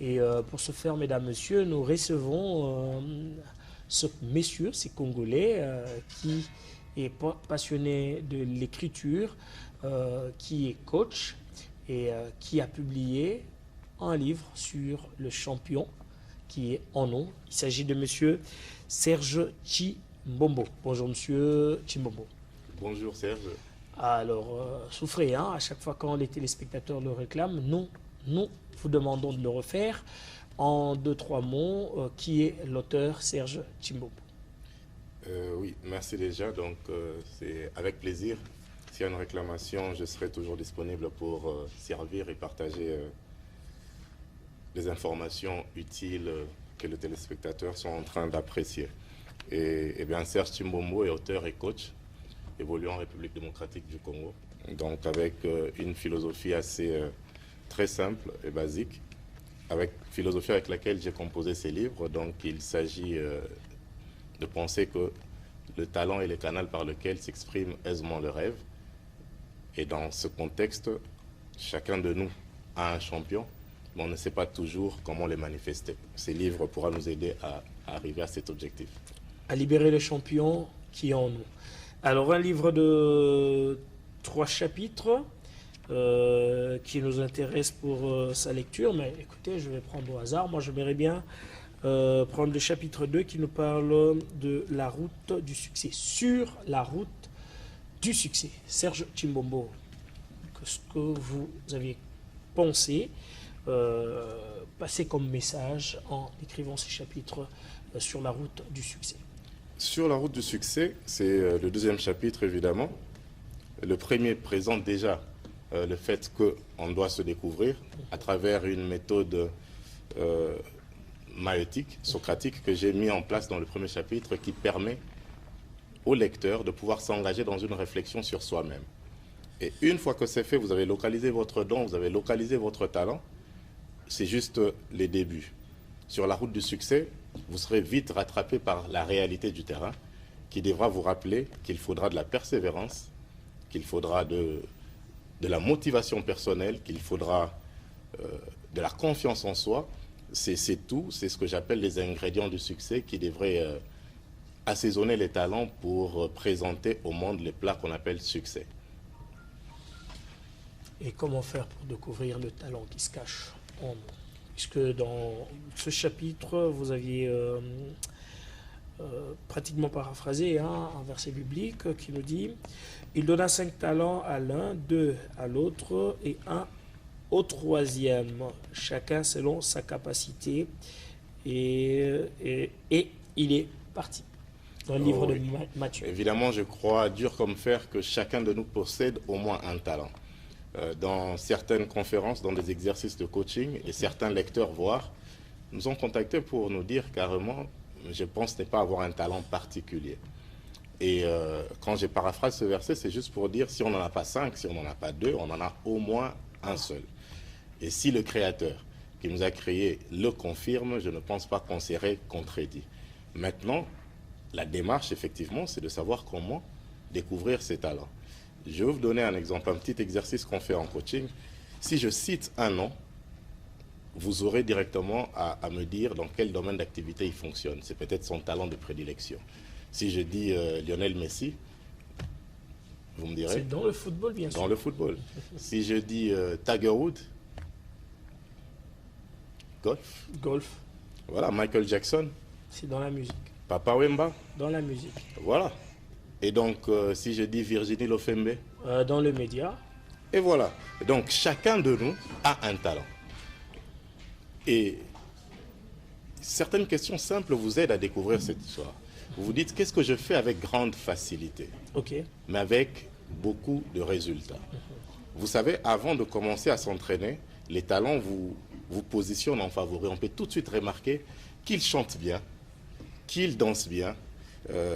Et pour ce faire, mesdames, messieurs, nous recevons ce monsieur, ce Congolais, qui est passionné de l'écriture, qui est coach et qui a publié un livre sur le champion qui est en nous. Il s'agit de monsieur Serge Chimbombo. Bonjour monsieur Chimbombo. Bonjour Serge. Alors, souffrez, hein, à chaque fois quand les téléspectateurs le réclament, nous vous demandons de le refaire en 2-3 mots. Qui est l'auteur Serge Chimbombo? Oui, merci déjà. Donc, c'est avec plaisir. S'il y a une réclamation, je serai toujours disponible pour servir et partager les informations utiles que les téléspectateurs sont en train d'apprécier. Et bien, Serge Chimbombo est auteur et coach, évoluant en République démocratique du Congo. Donc, avec une philosophie assez très simple et basique, avec philosophie avec laquelle j'ai composé ces livres. Donc, il s'agit de penser que le talent est le canal par lequel s'exprime aisément le rêve. Et dans ce contexte, chacun de nous a un champion, mais on ne sait pas toujours comment les manifester. Ces livres pourront nous aider à arriver à cet objectif. À libérer le champion qui est en nous. Alors, un livre de 3 chapitres qui nous intéresse pour sa lecture, mais écoutez, je vais prendre au hasard. Moi, j'aimerais bien prendre le chapitre 2 qui nous parle de la route du succès. Sur la route du succès. Serge Chimbombo, qu'est-ce que vous avez pensé passer comme message en écrivant ces chapitres sur la route du succès? Sur la route du succès, c'est le deuxième chapitre évidemment. Le premier présente déjà le fait qu'on doit se découvrir à travers une méthode maïeutique, socratique, que j'ai mis en place dans le premier chapitre, qui permet au lecteur de pouvoir s'engager dans une réflexion sur soi-même. Et une fois que c'est fait, vous avez localisé votre don, vous avez localisé votre talent, c'est juste les débuts. Sur la route du succès, vous serez vite rattrapé par la réalité du terrain, qui devra vous rappeler qu'il faudra de la persévérance, qu'il faudra de la motivation personnelle, qu'il faudra de la confiance en soi. C'est tout, c'est ce que j'appelle les ingrédients du succès qui devraient assaisonner les talents pour présenter au monde les plats qu'on appelle succès. Et comment faire pour découvrir le talent qui se cache en nous? Puisque dans ce chapitre, vous aviez pratiquement paraphrasé un verset biblique qui nous dit « Il donna 5 talents à l'un, 2 à l'autre et 1 au troisième, chacun selon sa capacité. » Et il est parti. Dans le livre de Matthieu. Évidemment, je crois dur comme fer que chacun de nous possède au moins un talent. Dans certaines conférences, dans des exercices de coaching, et certains lecteurs, voire, nous ont contactés pour nous dire carrément, je pense ne pas avoir un talent particulier. Et quand j'ai paraphrasé ce verset, c'est juste pour dire, si on n'en a pas 5, si on n'en a pas 2, on en a au moins un seul. Et si le Créateur qui nous a créés le confirme, je ne pense pas qu'on serait contredit. Maintenant, la démarche, effectivement, c'est de savoir comment découvrir ses talents. Je vais vous donner un exemple, un petit exercice qu'on fait en coaching. Si je cite un nom, vous aurez directement à me dire dans quel domaine d'activité il fonctionne. C'est peut-être son talent de prédilection. Si je dis Lionel Messi, vous me direz... C'est dans le football, bien sûr. Dans le football. Si je dis Tiger Woods, golf. Golf. Voilà, Michael Jackson. C'est dans la musique. Papa Wemba. Dans la musique. Voilà. Et donc, si je dis Virginie Lofembe. Dans le média. Et voilà. Donc, chacun de nous a un talent. Et certaines questions simples vous aident à découvrir cette histoire. Vous vous dites, qu'est-ce que je fais avec grande facilité? Ok. Mais avec beaucoup de résultats. Vous savez, avant de commencer à s'entraîner, les talents vous positionnent en favori. On peut tout de suite remarquer qu'ils chantent bien, qu'ils dansent bien.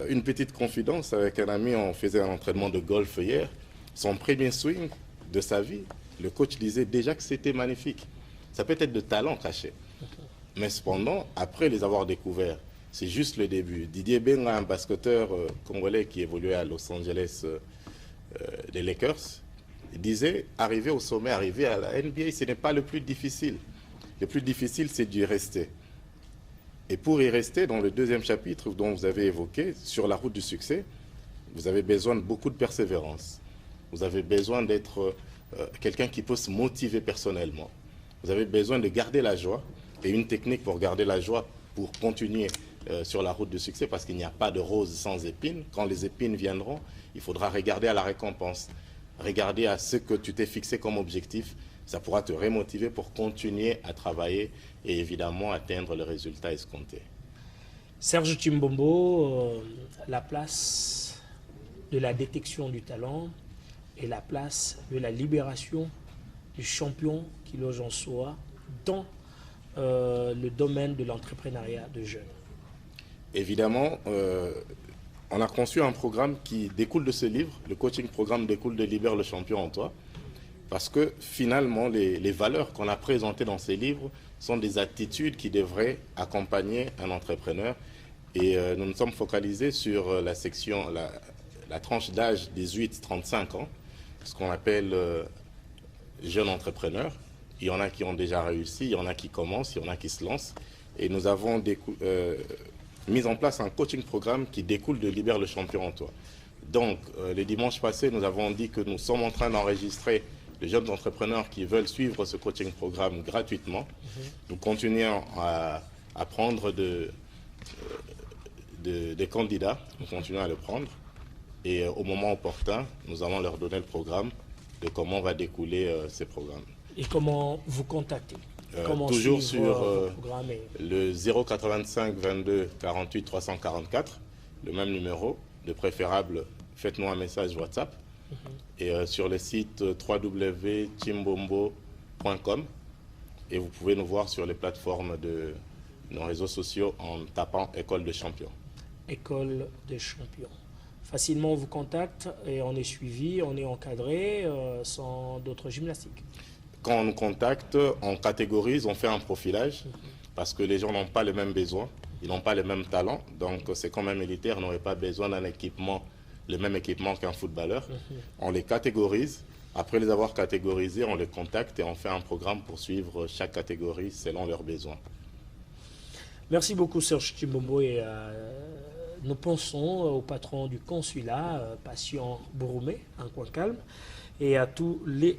Une petite confidence avec un ami, on faisait un entraînement de golf hier. Son premier swing de sa vie, le coach disait déjà que c'était magnifique. Ça peut être de talent caché. Mais cependant, après les avoir découverts, c'est juste le début. Didier Benga, un basketteur congolais qui évoluait à Los Angeles des Lakers, disait, arriver au sommet, arriver à la NBA, ce n'est pas le plus difficile. Le plus difficile, c'est d'y rester. Et pour y rester, dans le deuxième chapitre dont vous avez évoqué, sur la route du succès, vous avez besoin de beaucoup de persévérance. Vous avez besoin d'être quelqu'un qui peut se motiver personnellement. Vous avez besoin de garder la joie. Et une technique pour garder la joie, pour continuer sur la route du succès, parce qu'il n'y a pas de rose sans épines. Quand les épines viendront, il faudra regarder à la récompense. Regarder à ce que tu t'es fixé comme objectif. Ça pourra te remotiver pour continuer à travailler et évidemment atteindre le résultat escompté. Serge Chimbombo, la place de la détection du talent et la place de la libération du champion qui loge en soi dans le domaine de l'entrepreneuriat de jeunes. Évidemment, on a conçu un programme qui découle de ce livre. Le coaching programme découle de Libère le champion en toi. Parce que finalement, les valeurs qu'on a présentées dans ces livres sont des attitudes qui devraient accompagner un entrepreneur. Et nous nous sommes focalisés sur la section, la tranche d'âge 18-35 ans, ce qu'on appelle jeunes entrepreneurs. Il y en a qui ont déjà réussi, il y en a qui commencent, il y en a qui se lancent. Et nous avons mis en place un coaching programme qui découle de Libère le champion en toi. Donc, le dimanche passé, nous avons dit que nous sommes en train d'enregistrer les jeunes entrepreneurs qui veulent suivre ce coaching programme gratuitement. Nous continuons à prendre des candidats, nous continuons à le prendre. Et au moment opportun, nous allons leur donner le programme de comment va découler ces programmes. Et comment vous contacter? Toujours sur le 085 22 48 344, le même numéro, de préférable, faites-nous un message WhatsApp. Et sur le site www.chimbombo.com, et vous pouvez nous voir sur les plateformes de nos réseaux sociaux en tapant École de Champions. École de Champions. Facilement on vous contacte et on est suivi, on est encadré sans d'autres gymnastiques. Quand on nous contacte, on catégorise, on fait un profilage, parce que les gens n'ont pas les mêmes besoins, ils n'ont pas les mêmes talents, donc c'est quand même militaire, n'aurait pas besoin d'un équipement, le même équipement qu'un footballeur. On les catégorise. Après les avoir catégorisés, on les contacte et on fait un programme pour suivre chaque catégorie selon leurs besoins. Merci beaucoup Serge Chimbombo et nous pensons au patron du consulat, Patient Bouroumé, un coin calme, et à tous les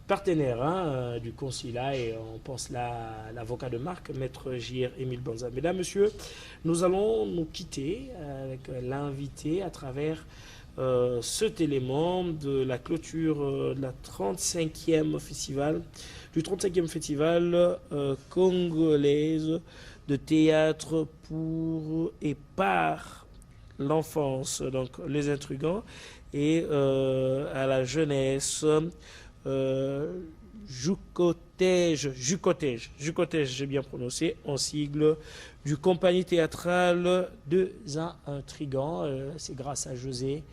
partenaires du consulat, et on pense là à l'avocat de marque, Maître J.R. Émile Banza. Mesdames, Messieurs, nous allons nous quitter avec l'invité à travers cet élément de la clôture de la 35e festival, du 35e festival congolaise de théâtre pour et par l'enfance, donc les intrigants, et à la jeunesse, Jucotège, j'ai bien prononcé, en sigle du compagnie théâtrale de Intrigants. C'est grâce à José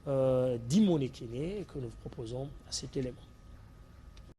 Dimonekene que nous proposons à cet élément.